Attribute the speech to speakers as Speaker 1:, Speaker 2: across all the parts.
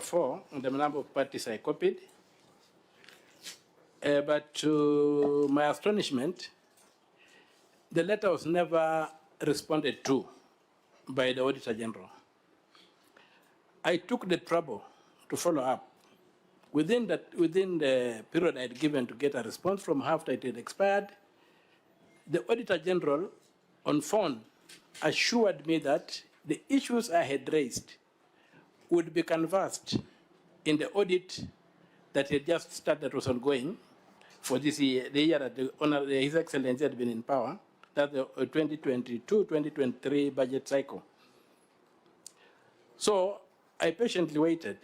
Speaker 1: 4, the number of parties I copied. But to my astonishment, the letter was never responded to by the Auditor General. I took the trouble to follow up. Within the period I had given to get a response from her after it had expired, the Auditor General on phone assured me that the issues I had raised would be canvassed in the audit that had just started, was ongoing for this year, the year that His Excellency had been in power, that's the 2022-2023 budget cycle. So I patiently waited.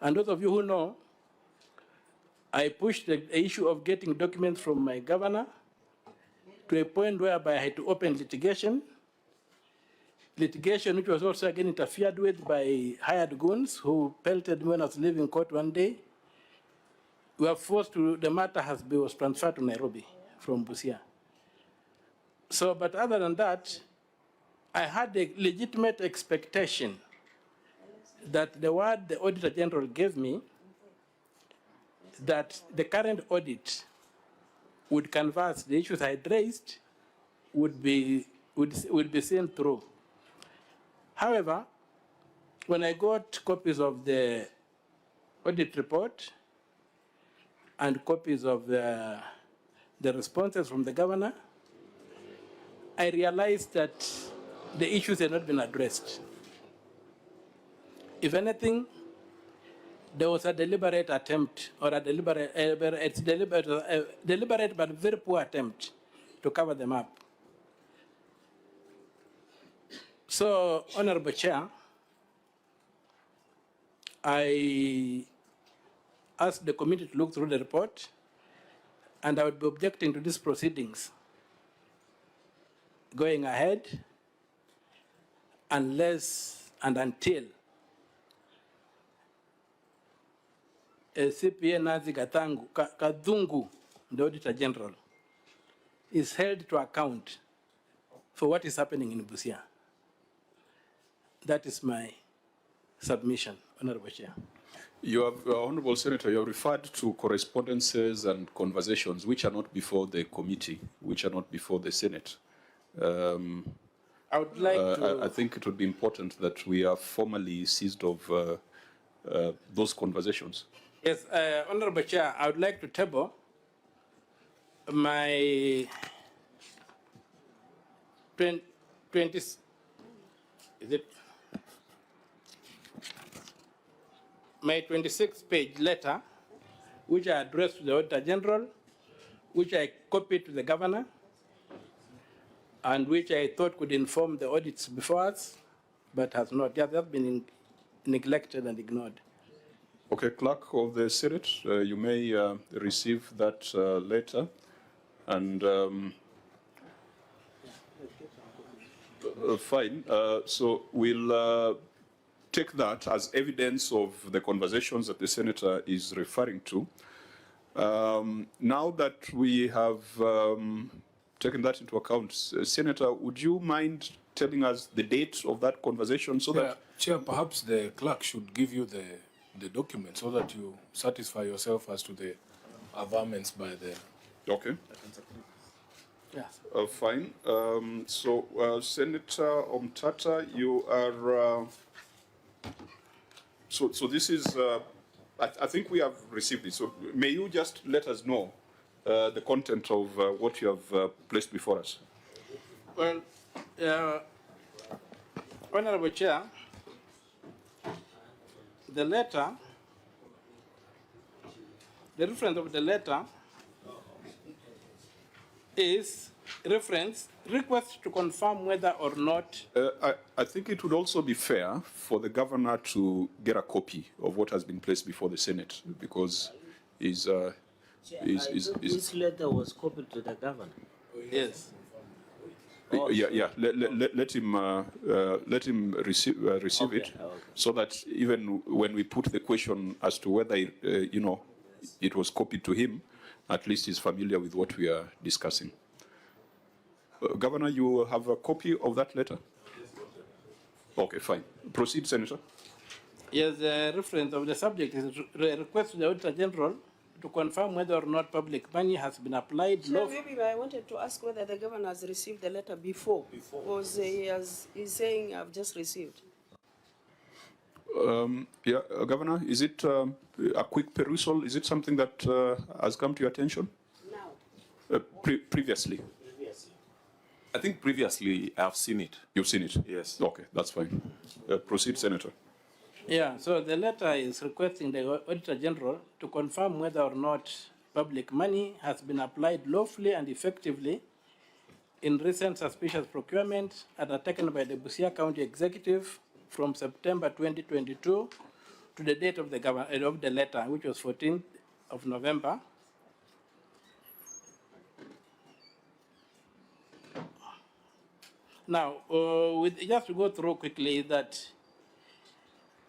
Speaker 1: And those of you who know, I pushed the issue of getting documents from my governor to a point whereby I had to open litigation which was also again interfered with by hired goons who pelted me when I was leaving court one day. We were forced to, the matter was transferred to Nairobi from Busia. So, but other than that, I had a legitimate expectation that the word the Auditor General gave me, that the current audit would canvass the issues I had raised, would be seen through. However, when I got copies of the audit report and copies of the responses from the governor, I realized that the issues had not been addressed. If anything, there was a deliberate attempt, or a deliberate but very poor attempt to cover them up. So, Honorable Chair, I asked the committee to look through the report, and I would be objecting to these proceedings going ahead unless and until CPA Nazi Kadhungu, the Auditor General, is held to account for what is happening in Busia. That is my submission, Honorable Chair.
Speaker 2: You have, Honorable Senator, you have referred to correspondences and conversations which are not before the committee, which are not before the Senate.
Speaker 1: I would like to...
Speaker 2: I think it would be important that we are formally seized of those conversations.
Speaker 1: Yes, Honorable Chair, I would like to table my 26-page letter, which I addressed to the Auditor General, which I copied to the governor, and which I thought could inform the audits before us, but has not. They have been neglected and ignored.
Speaker 2: Okay, Clerk of the Senate, you may receive that letter, and fine. So we'll take that as evidence of the conversations that the Senator is referring to. Now that we have taken that into account, Senator, would you mind telling us the date of that conversation so that...
Speaker 3: Chair, perhaps the clerk should give you the document so that you satisfy yourself as to the averments by the...
Speaker 2: Okay.
Speaker 1: Yes.
Speaker 2: Fine. So, Senator Omtata, you are... So this is... I think we have received it. So may you just let us know the content of what you have placed before us?
Speaker 1: Well, Honorable Chair, the letter, the reference of the letter is request to confirm whether or not...
Speaker 2: I think it would also be fair for the governor to get a copy of what has been placed before the Senate, because this
Speaker 4: letter was copied to the governor.
Speaker 1: Yes.
Speaker 2: Yeah. Let him receive
Speaker 4: Okay,
Speaker 2: it, so that even when we put the question as to whether it was copied to him, at least he's familiar with what we are discussing. Governor, you have a copy of that letter? Okay, fine. Proceed, Senator.
Speaker 1: Yes, the reference of the subject is request to the Auditor General to confirm whether or not public money has been applied.
Speaker 4: Sure, maybe I wanted to ask whether the governor has received the letter before. Because he's saying I've just received.
Speaker 2: Yeah, Governor, is it a quick perusal? Is it something that has come to your attention?
Speaker 4: Now.
Speaker 2: Previously?
Speaker 5: I think previously I've seen it.
Speaker 2: You've seen it?
Speaker 5: Yes.
Speaker 2: Okay, that's fine. Proceed, Senator.
Speaker 1: Yeah, so the letter is requesting the Auditor General to confirm whether or not public money has been applied lawfully and effectively in recent suspicious procurement undertaken by the Busia County Executive from September 2022 to the date of the letter, which was 14th of November. Now, just to go through quickly that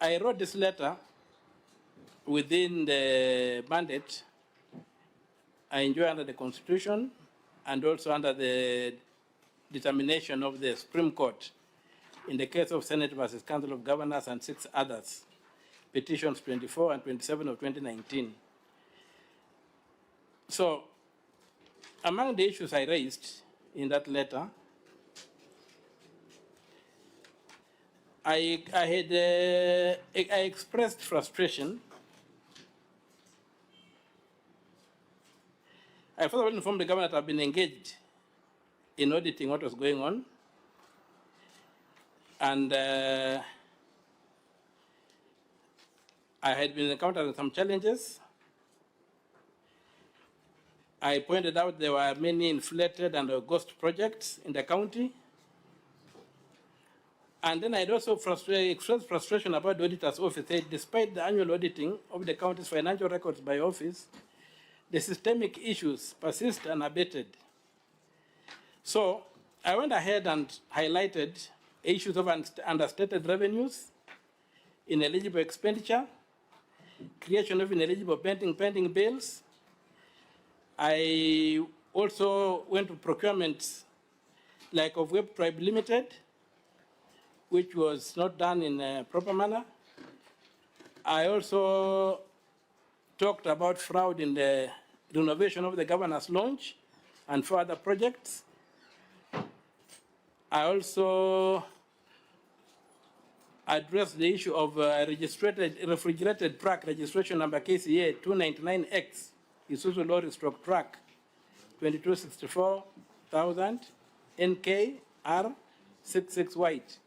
Speaker 1: I wrote this letter within the mandate I enjoy under the Constitution and also under the determination of the Supreme Court in the case of Senate versus Council of Governors and 6 others, petitions 24 and 27 of 2019. So, among the issues I raised in that letter, I expressed frustration. I first of all informed the government that I've been engaged in auditing what was going on. And I had been encountering some challenges. I pointed out there were many inflated and ghost projects in the county. And then I'd also expressed frustration about the auditor's office. Despite the annual auditing of the county's financial records by office, the systemic issues persist unabated. So I went ahead and highlighted issues of understated revenues, ineligible expenditure, creation of ineligible pending bills. I also went to procurement like of Web Tribe Limited, which was not done in a proper manner. I also talked about fraud in the renovation of the governor's lounge and for other projects. I also addressed the issue of refrigerated truck registration number KCA 299X, Isuzu lorry stroke truck 2264,000 NKR 66 white.